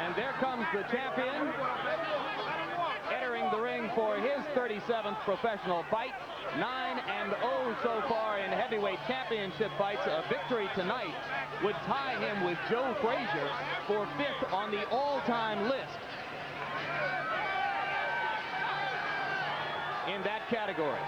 And there comes the champion, entering the ring for his 37th professional fight. 9-0 so far in heavyweight championship fights. A victory tonight would tie him with Joe Frazier for 5th on the all-time list in that category.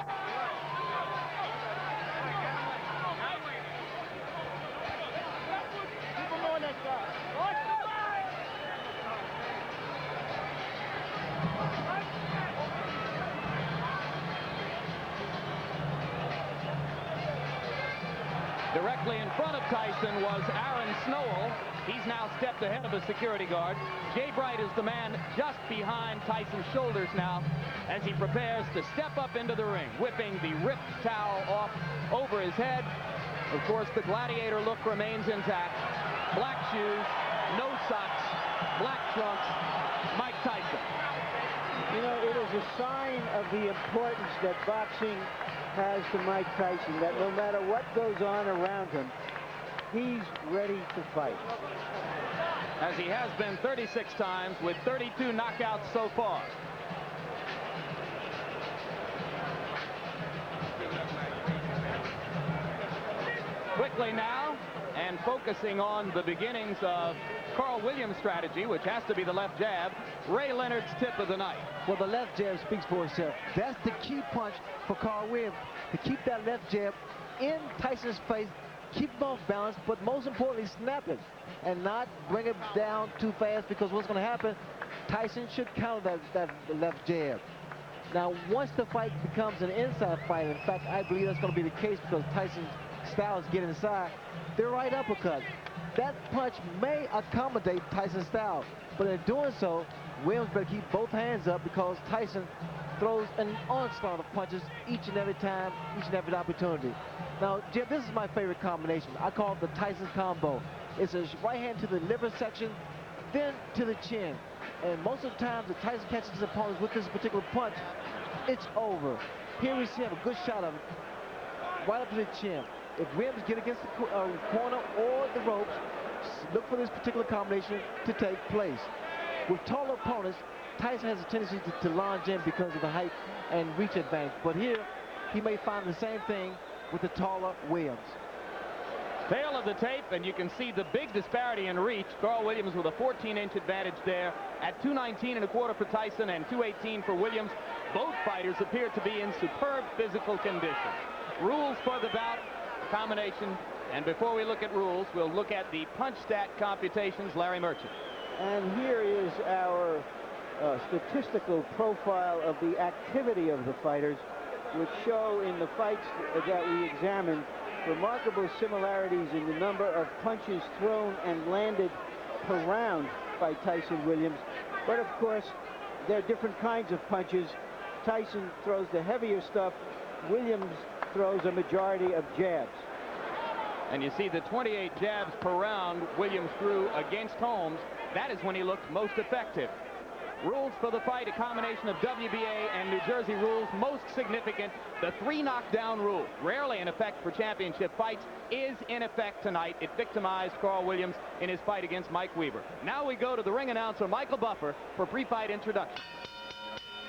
Directly in front of Tyson was Aaron Snowell. He's now stepped ahead of a security guard. Jay Bright is the man just behind Tyson's shoulders now as he prepares to step up into the ring, whipping the ripped towel off over his head. Of course, the gladiator look remains intact. Black shoes, no socks, black trunks, Mike Tyson. You know, it is a sign of the importance that boxing has to Mike Tyson, that no matter what goes on around him, he's ready to fight. As he has been 36 times with 32 knockouts so far. Quickly now, and focusing on the beginnings of Carl Williams' strategy, which has to be the left jab, Ray Leonard's tip of the night. Well, the left jab speaks for itself. That's the key punch for Carl Williams, to keep that left jab in Tyson's face, keep him off balance, but most importantly, snap it and not bring it down too fast, because what's going to happen, Tyson should counter that left jab. Now, once the fight becomes an inside fight, in fact, I believe that's going to be the case because Tyson's style is get inside, their right uppercut. That punch may accommodate Tyson's style, but in doing so, Williams better keep both hands up because Tyson throws an onslaught of punches each and every time, each and every opportunity. Now, Jim, this is my favorite combination. I call it the Tyson combo. It's a right hand to the liver section, then to the chin. And most of the time, the Tyson catches his opponents with this particular punch, it's over. Here we see him, a good shot of it, right up to the chin. If Williams get against the corner or the ropes, look for this particular combination to take place. With taller opponents, Tyson has a tendency to lunge in because of the height and reach advantage. But here, he may find the same thing with the taller Williams. Tail of the tape, and you can see the big disparity in reach. Carl Williams with a 14-inch advantage there at 219.25 for Tyson and 218 for Williams. Both fighters appear to be in superb physical condition. Rules for the bout, combination, and before we look at rules, we'll look at the punch stat computations. Larry Merchant. And here is our statistical profile of the activity of the fighters, which show in the fights that we examined remarkable similarities in the number of punches thrown and landed per round by Tyson Williams. But of course, there are different kinds of punches. Tyson throws the heavier stuff. Williams throws a majority of jabs. And you see the 28 jabs per round Williams threw against Holmes. That is when he looked most effective. Rules for the fight, a combination of WBA and New Jersey rules. Most significant, the 3 knockdown rule. Rarely in effect for championship fights, is in effect tonight. It victimized Carl Williams in his fight against Mike Weaver. Now we go to the ring announcer, Michael Buffer, for pre-fight introduction.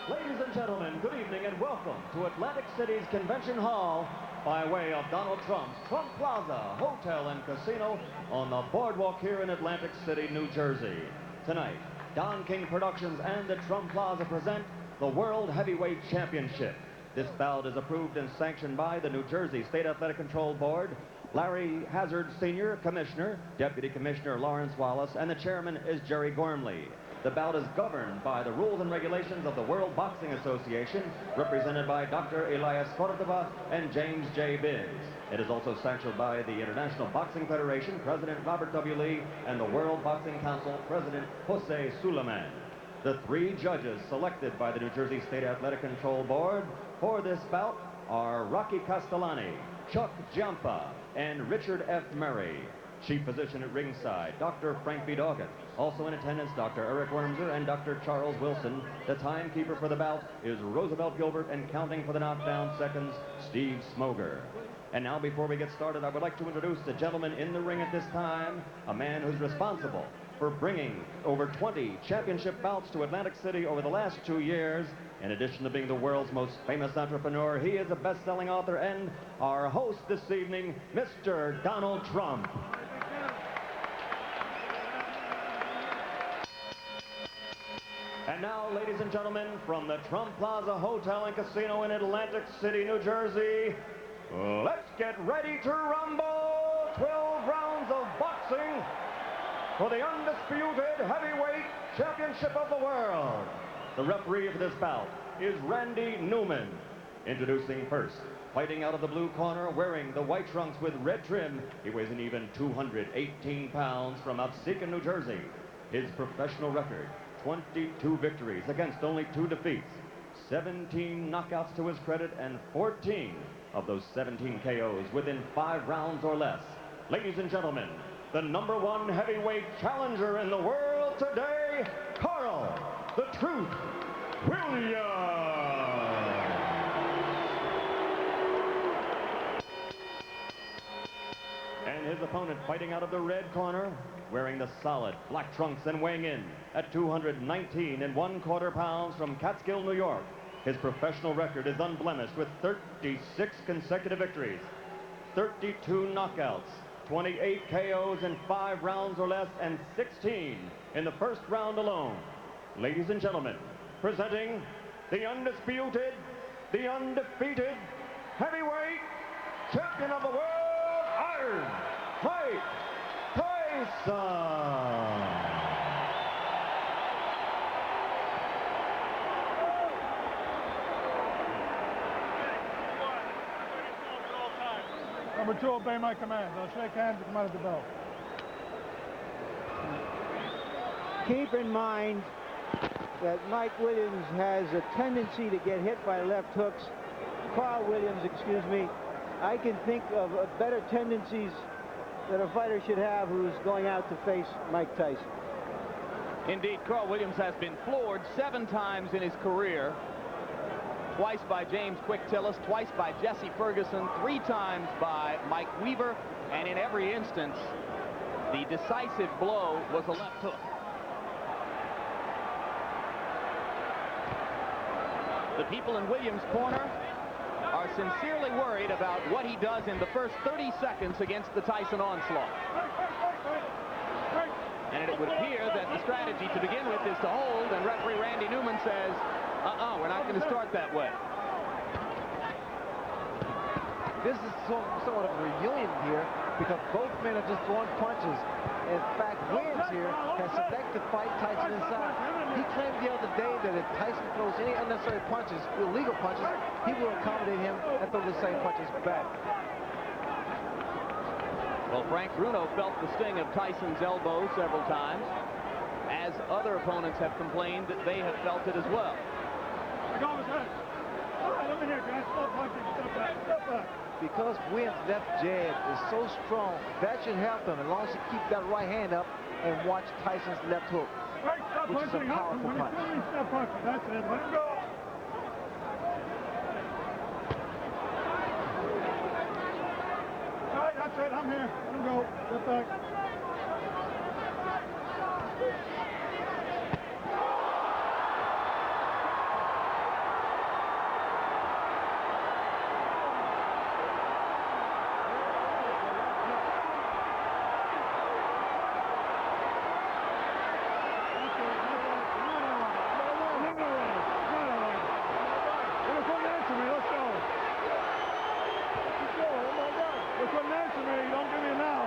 Ladies and gentlemen, good evening and welcome to Atlantic City's Convention Hall by way of Donald Trump's Trump Plaza Hotel and Casino on the boardwalk here in Atlantic City, New Jersey. Tonight, Don King Productions and the Trump Plaza present the World Heavyweight Championship. This bout is approved and sanctioned by the New Jersey State Athletic Control Board, Larry Hazard Sr., Commissioner, Deputy Commissioner Lawrence Wallace, and the Chairman is Jerry Gormley. The bout is governed by the rules and regulations of the World Boxing Association, represented by Dr. Elias Cordova and James J. Biggs. It is also sanctioned by the International Boxing Federation, President Robert W. Lee, and the World Boxing Council, President Jose Suleiman. The 3 judges selected by the New Jersey State Athletic Control Board for this bout are Rocky Castellani, Chuck Giampa, and Richard F. Murray. Chief physician at ringside, Dr. Frank B. Doggett. Also in attendance, Dr. Eric Wormser and Dr. Charles Wilson. The timekeeper for the bout is Roosevelt Gilbert, and counting for the knockdown seconds, Steve Smoger. And now, before we get started, I would like to introduce the gentleman in the ring at this time, a man who's responsible for bringing over 20 championship bouts to Atlantic City over the last 2 years. In addition to being the world's most famous entrepreneur, he is a best-selling author and our host this evening, Mr. Donald Trump. And now, ladies and gentlemen, from the Trump Plaza Hotel and Casino in Atlantic City, New Jersey, let's get ready to rumble! 12 rounds of boxing for the undisputed heavyweight championship of the world. The referee for this bout is Randy Newman. Introducing first, fighting out of the blue corner, wearing the white trunks with red trim, he weighs an even 218 pounds from Absecon, New Jersey. His professional record, 22 victories against only 2 defeats, 17 knockouts to his credit, and 14 of those 17 KOs within 5 rounds or less. Ladies and gentlemen, the #1 heavyweight challenger in the world today, Carl the Truth Williams. And his opponent, fighting out of the red corner, wearing the solid black trunks and weighing in at 219 1/4 pounds from Catskill, New York. His professional record is unblemished with 36 consecutive victories, 32 knockouts, 28 KOs in 5 rounds or less, and 16 in the first round alone. Ladies and gentlemen, presenting the undisputed, the undefeated heavyweight champion of the world, Iron Mike Tyson. Number 2, obey my commands. I'll shake hands and come out of the bell. Keep in mind that Mike Williams has a tendency to get hit by left hooks. Carl Williams, excuse me. I can think of better tendencies that a fighter should have who's going out to face Mike Tyson. Indeed, Carl Williams has been floored 7 times in his career. Twice by James Quick Tillis, twice by Jesse Ferguson, 3 times by Mike Weaver, and in every instance, the decisive blow was a left hook. The people in Williams' corner are sincerely worried about what he does in the first 30 seconds against the Tyson onslaught. And it would appear that the strategy to begin with is to hold, and referee Randy Newman says, we're not going to start that way. This is somewhat of a reunion here because both men are just throwing punches. In fact, Williams here has selected to fight Tyson inside. He claimed the other day that if Tyson throws any unnecessary punches, illegal punches, he will accommodate him and throw the same punches back. Well, Frank Bruno felt the sting of Tyson's elbow several times, as other opponents have complained that they have felt it as well. Because Williams' left jab is so strong, that should help him as long as he keep that right hand up and watch Tyson's left hook, which is a powerful punch. That's it. Let him go. All right, that's it. I'm here. Let him go. Get back.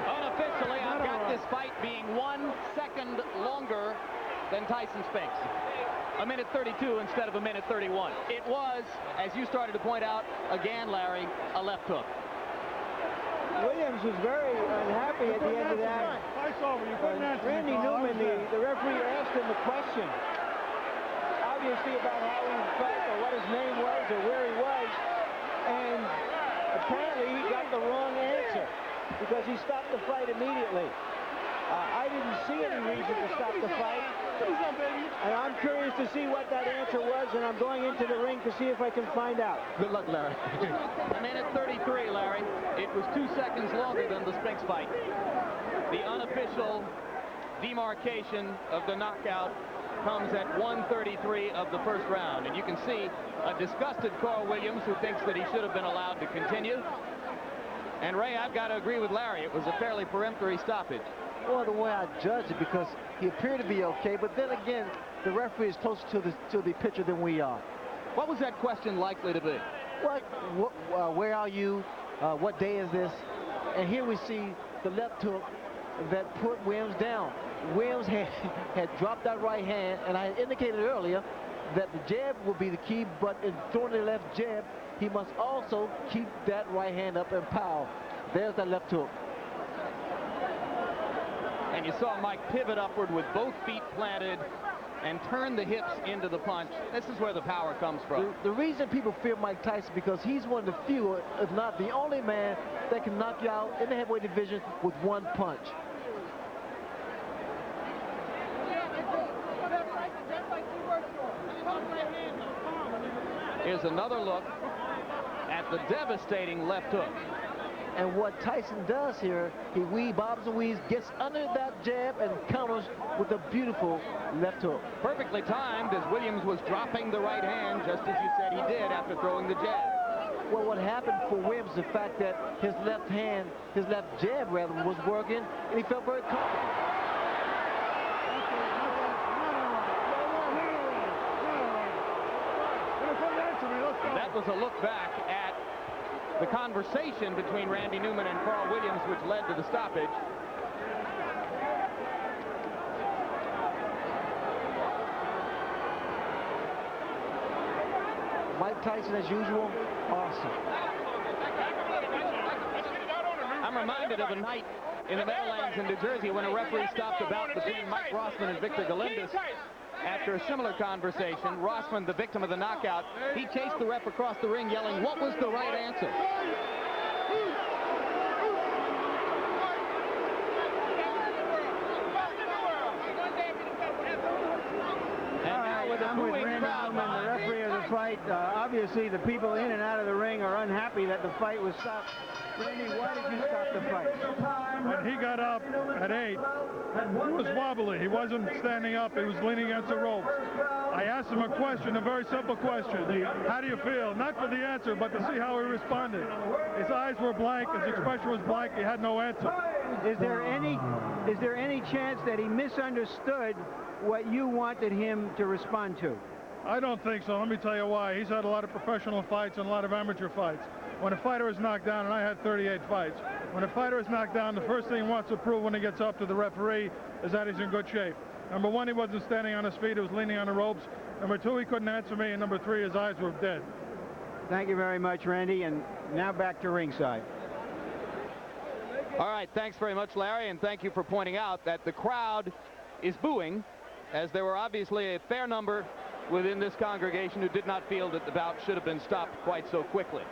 Unofficially, I've got this fight being 1 second longer than Tyson Spinks. 1:32 instead of 1:31. It was, as you started to point out, again, Larry, a left hook. Williams was very unhappy at the end of that. Randy Newman, the referee, asked him a question, obviously about how he felt or what his name was or where he was, and apparently he got the wrong answer because he stopped the fight immediately. I didn't see any reason to stop the fight. And I'm curious to see what that answer was, and I'm going into the ring to see if I can find out. Good luck, Larry. A minute 33, Larry. It was 2 seconds longer than the Spinks fight. The unofficial demarcation of the knockout comes at 1:33 of the first round. And you can see a disgusted Carl Williams who thinks that he should have been allowed to continue. And Ray, I've got to agree with Larry. It was a fairly peremptory stoppage. Well, the way I judge it, because he appeared to be okay, but then again, the referee is closer to the pitcher than we are. What was that question likely to be? Where are you? What day is this? And here we see the left hook that put Williams down. Williams had dropped that right hand, and I had indicated earlier that the jab will be the key, but in throwing the left jab, he must also keep that right hand up and power. There's that left hook. And you saw Mike pivot upward with both feet planted and turn the hips into the punch. This is where the power comes from. The reason people fear Mike Tyson because he's one of the few, if not the only man, that can knock you out in the heavyweight division with one punch. Here's another look at the devastating left hook. And what Tyson does here, he bobs and weaves, gets under that jab and counters with a beautiful left hook. Perfectly timed as Williams was dropping the right hand, just as you said he did after throwing the jab. Well, what happened for Williams, the fact that his left hand, his left jab rather, was working, and he felt very comfortable. That was a look back at the conversation between Randy Newman and Carl Williams, which led to the stoppage. Mike Tyson, as usual, awesome. I'm reminded of a night in the Meadowlands in New Jersey when a referee stopped a bout between Mike Rossman and Victor Galindez. After a similar conversation, Rossman, the victim of the knockout, he chased the ref across the ring yelling, "What was the right answer?" I'm with Randy Newman, the referee of the fight. Obviously, the people in and out of the ring are unhappy that the fight was stopped. Randy, why did you stop the fight? When he got up at 8, he was wobbly. He wasn't standing up. He was leaning against the ropes. I asked him a question, a very simple question. How do you feel? Not for the answer, but to see how he responded. His eyes were blank. His expression was blank. He had no answer. Is there any chance that he misunderstood what you wanted him to respond to? I don't think so. Let me tell you why. He's had a lot of professional fights and a lot of amateur fights. When a fighter is knocked down, and I had 38 fights, when a fighter is knocked down, the first thing he wants to prove when he gets up to the referee is that he's in good shape. Number one, he wasn't standing on his feet. He was leaning on the ropes. Number two, he couldn't answer me. And number three, his eyes were dead. Thank you very much, Randy. And now back to ringside. All right, thanks very much, Larry, and thank you for pointing out that the crowd is booing, as there were obviously a fair number within this congregation who did not feel that the bout should have been stopped quite so quickly.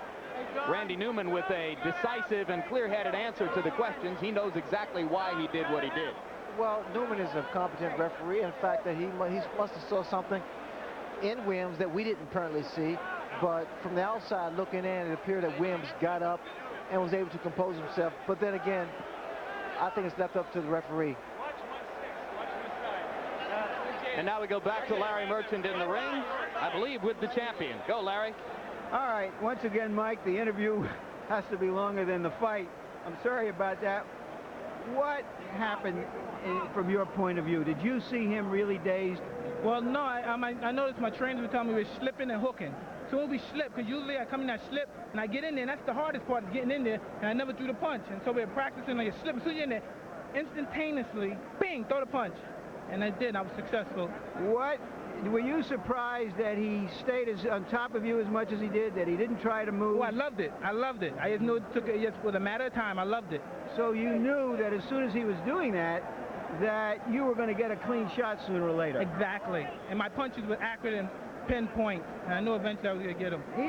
Randy Newman with a decisive and clear-headed answer to the questions. He knows exactly why he did what he did. Well, Newman is a competent referee. In fact, that he must have saw something in Williams that we didn't apparently see. But from the outside looking in, it appeared that Williams got up and was able to compose himself. But then again, I think it's left up to the referee. And now we go back to Larry Merchant in the ring, I believe with the champion. Go, Larry. All right, once again, Mike, the interview has to be longer than the fight. I'm sorry about that. What happened from your point of view? Did you see him really dazed? Well, no, I noticed my trainers were telling me we were slipping and hooking. So when we slip, because usually I come in, I slip, and I get in there, and that's the hardest part of getting in there, and I never threw the punch. And so we're practicing on your slip. So you're in there, instantaneously, bing, throw the punch. And I did, I was successful. What? Were you surprised that he stayed on top of you as much as he did, that he didn't try to move? Oh, I loved it. I loved it. I just knew it took it just with a matter of time. I loved it. So you knew that as soon as he was doing that you were going to get a clean shot sooner or later. Exactly. And my punches were accurate and pinpoint. And I knew eventually I was going to get him. He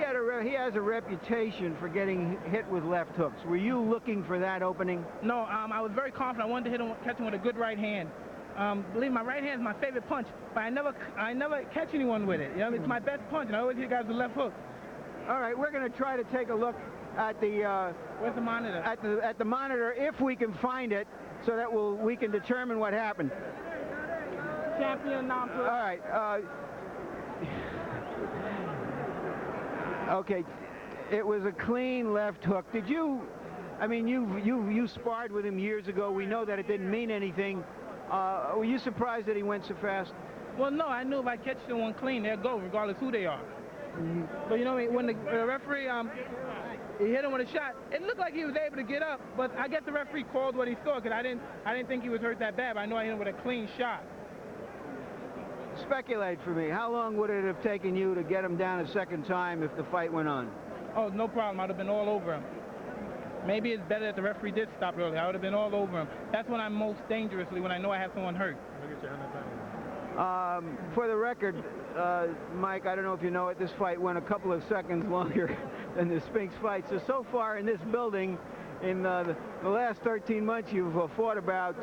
has a reputation for getting hit with left hooks. Were you looking for that opening? No, I was very confident. I wanted to catch him with a good right hand. Believe me, my right hand is my favorite punch, but I never catch anyone with it. You know, it's my best punch, and I always hit guys with left hook. All right, we're going to try to take a look at the Where's the monitor? at the monitor if we can find it, so that we can determine what happened. Champion non-pro. All right. Okay, it was a clean left hook. Did you? I mean, you sparred with him years ago. We know that it didn't mean anything. Were you surprised that he went so fast? Well, no, I knew if I catch someone clean, they'll go, regardless who they are. Mm-hmm. But you know, when the referee he hit him with a shot, it looked like he was able to get up, but I guess the referee called what he saw, because I didn't think he was hurt that bad, but I know I hit him with a clean shot. Speculate for me. How long would it have taken you to get him down a second time if the fight went on? Oh, no problem. I'd have been all over him. Maybe it's better that the referee did stop early. I would have been all over him. That's when I'm most dangerously, when I know I have someone hurt. For the record, Mike, I don't know if you know it, this fight went a couple of seconds longer than the Spinks fight. So far in this building, in the last 13 months, you've fought about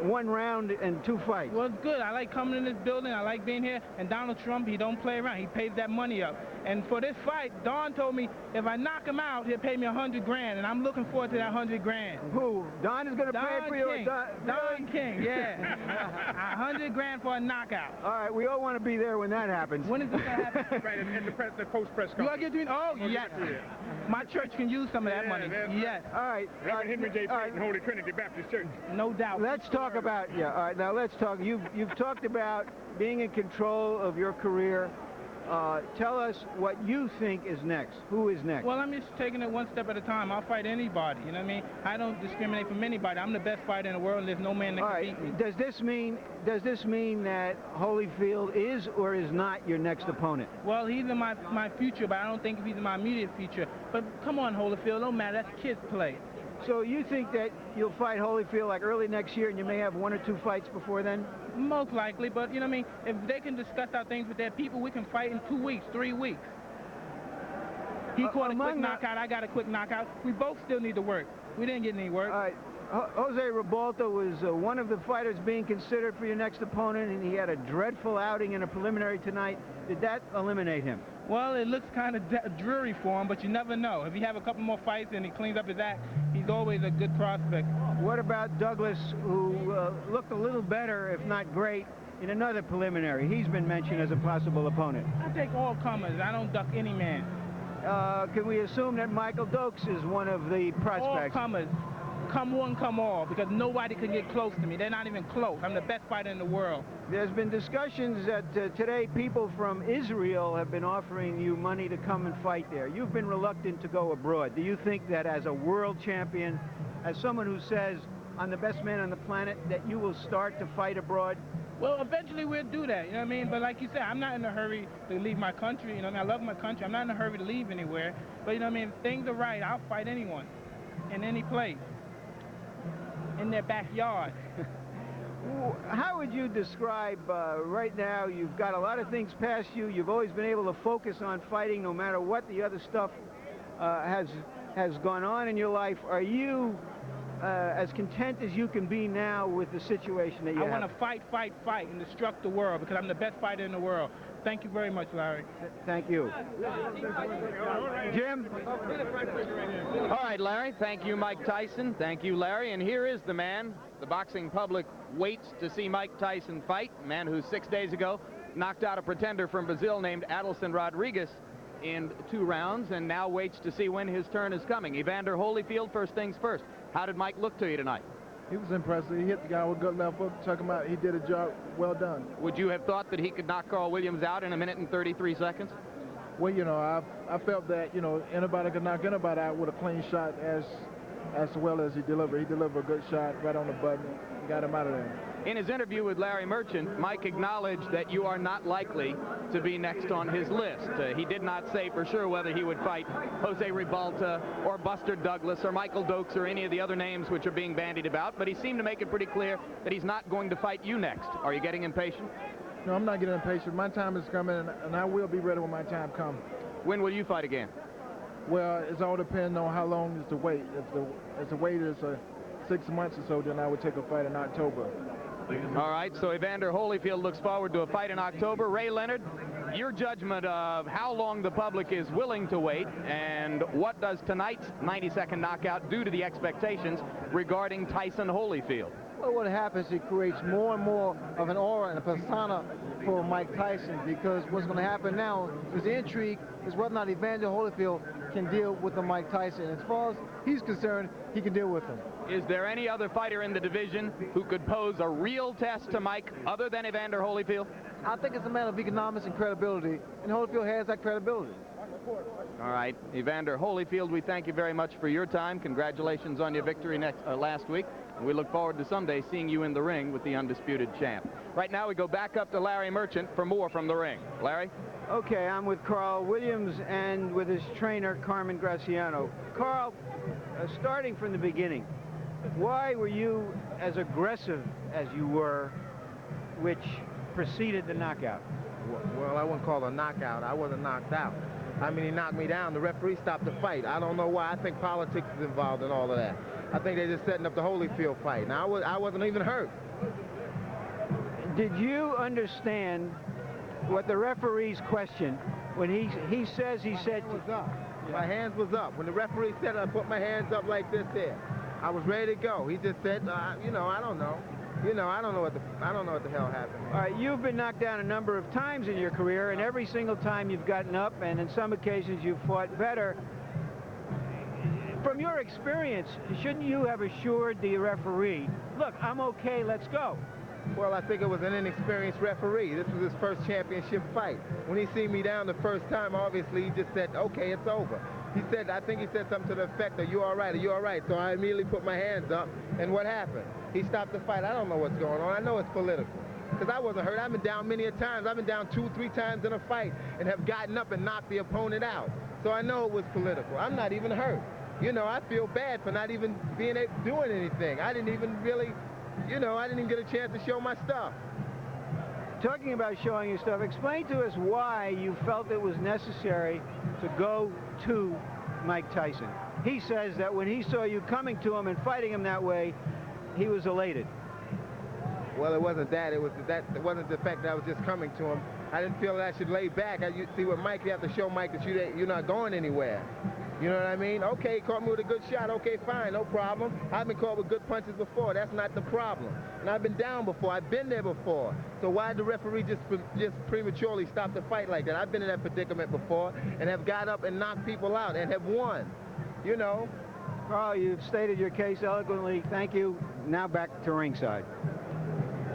1 round and 2 fights. Well, it's good. I like coming in this building. I like being here. And Donald Trump, he don't play around. He pays that money up. And for this fight, Don told me if I knock him out, he'll pay me $100 grand. And I'm looking forward to that $100 grand. Who? Don is going to pay for you? Don King, yeah. $100 grand for a knockout. All right, we all want to be there when that happens. When is this going to happen? Right, in the post-press You conference. get to, oh, yes. My church can use some of that money. Yes. All right. Reverend Henry J. Payton, Holy Trinity Baptist Church. No doubt. Let's talk about, all right, now let's talk. You've talked about being in control of your career. Tell us what you think is next. Who is next? Well, I'm just taking it one step at a time. I'll fight anybody, you know what I mean? I don't discriminate from anybody. I'm the best fighter in the world, and there's no man that can beat me. Does this mean that Holyfield is or is not your next opponent? Well, he's in my future, but I don't think he's in my immediate future. But come on, Holyfield, don't matter. That's kids play. So you think that you'll fight Holyfield like early next year, and you may have 1 or 2 fights before then? Most likely, but you know what I mean? If they can discuss our things with their people, we can fight in 2 weeks, 3 weeks. He caught a quick knockout, I got a quick knockout. We both still need to work. We didn't get any work. All right. Jose Ribalta was one of the fighters being considered for your next opponent, and he had a dreadful outing in a preliminary tonight. Did that eliminate him? Well, it looks kind of dreary for him, but you never know. If he have a couple more fights and he cleans up his act, he's always a good prospect. What about Douglas, who looked a little better, if not great, in another preliminary? He's been mentioned as a possible opponent. I take all comers. I don't duck any man. Can we assume that Michael Dokes is one of the prospects? All comers. Come one, come all, because nobody can get close to me. They're not even close. I'm the best fighter in the world. There's been discussions that today people from Israel have been offering you money to come and fight there. You've been reluctant to go abroad. Do you think that as a world champion, as someone who says, I'm the best man on the planet, that you will start to fight abroad? Well, eventually we'll do that, you know what I mean? But like you said, I'm not in a hurry to leave my country. You know what I mean? I love my country. I'm not in a hurry to leave anywhere. But you know what I mean? If things are right, I'll fight anyone in any place. In their backyard. How would you describe right now? You've got a lot of things past you. You've always been able to focus on fighting no matter what the other stuff has gone on in your life. Are you as content as you can be now with the situation that you have? I want to fight, fight, fight, and destruct the world because I'm the best fighter in the world. Thank you very much, Larry. Thank you. Jim? All right, Larry. Thank you, Mike Tyson. Thank you, Larry. And here is the man the boxing public waits to see Mike Tyson fight, a man who 6 days ago knocked out a pretender from Brazil named Adilson Rodriguez in 2 rounds and now waits to see when his turn is coming. Evander Holyfield, first things first. How did Mike look to you tonight? He was impressive. He hit the guy with a good left hook, took him out. He did a job well done. Would you have thought that he could knock Carl Williams out in 1 minute and 33 seconds? Well, you know, I felt that, you know, anybody could knock anybody out with a clean shot as well as he delivered. He delivered a good shot right on the button, got him out of there. In his interview with Larry Merchant, Mike acknowledged that you are not likely to be next on his list. He did not say for sure whether he would fight Jose Ribalta or Buster Douglas or Michael Dokes or any of the other names which are being bandied about, but he seemed to make it pretty clear that he's not going to fight you next. Are you getting impatient? No, I'm not getting impatient. My time is coming, and I will be ready when my time comes. When will you fight again? Well, it's all depending on how long is the wait. If the wait is 6 months or so, then I would take a fight in October. All right, so Evander Holyfield looks forward to a fight in October. Ray Leonard, your judgment of how long the public is willing to wait, and what does tonight's 90-second knockout do to the expectations regarding Tyson Holyfield? Well, what happens, it creates more and more of an aura and a persona for Mike Tyson, because what's going to happen now is the intrigue is whether or not Evander Holyfield can deal with the Mike Tyson. As far as he's concerned, he can deal with him. Is there any other fighter in the division who could pose a real test to Mike other than Evander Holyfield? I think it's a matter of economics and credibility, and Holyfield has that credibility. All right, Evander Holyfield, we thank you very much for your time. Congratulations on your victory last week. And we look forward to someday seeing you in the ring with the undisputed champ. Right now we go back up to Larry Merchant for more from the ring. Larry? Okay, I'm with Carl Williams and with his trainer, Carmen Graciano. Carl, starting from the beginning, why were you as aggressive as you were, which preceded the knockout? Well, I wouldn't call it a knockout. I wasn't knocked out. I mean, he knocked me down. The referee stopped the fight. I don't know why. I think politics is involved in all of that. I think they're just setting up the Holyfield fight. Now, I wasn't even hurt. Did you understand what the referee's question, when he said... Was up. My hands was up. When the referee said I put my hands up like this here, I was ready to go. He just said, you know, I don't know. You know, I don't know what the hell happened. All right, you've been knocked down a number of times in your career, and every single time you've gotten up, and in some occasions you've fought better. From your experience, shouldn't you have assured the referee, look, I'm okay, let's go? Well, I think it was an inexperienced referee. This was his first championship fight. When he seen me down the first time, obviously he just said, okay, it's over. He said, I think he said something to the effect, are you all right? Are you all right? So I immediately put my hands up, and what happened? He stopped the fight. I don't know what's going on. I know it's political. Because I wasn't hurt. I've been down many a times. I've been down 2-3 times in a fight and have gotten up and knocked the opponent out. So I know it was political. I'm not even hurt. You know, I feel bad for not even doing anything. I didn't even really, you know, I didn't even get a chance to show my stuff. Talking about showing your stuff, explain to us why you felt it was necessary to go to Mike Tyson. He says that when he saw you coming to him and fighting him that way, he was elated. Well, it wasn't that. It wasn't the fact that I was just coming to him. I didn't feel that I should lay back. You see, with Mike, you have to show Mike that you're not going anywhere. You know what I mean? Okay, he caught me with a good shot. Okay, fine, no problem. I've been caught with good punches before. That's not the problem. And I've been down before. I've been there before. So why did the referee just prematurely stop the fight like that? I've been in that predicament before and have got up and knocked people out and have won. You know? Carl, you've stated your case eloquently. Thank you. Now back to ringside.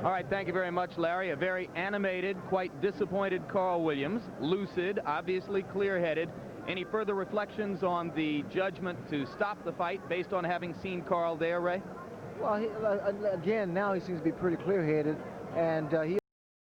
All right, thank you very much, Larry. A very animated, quite disappointed Carl Williams. Lucid, obviously clear-headed. Any further reflections on the judgment to stop the fight based on having seen Carl there, Ray? Well, again, now he seems to be pretty clear-headed, and he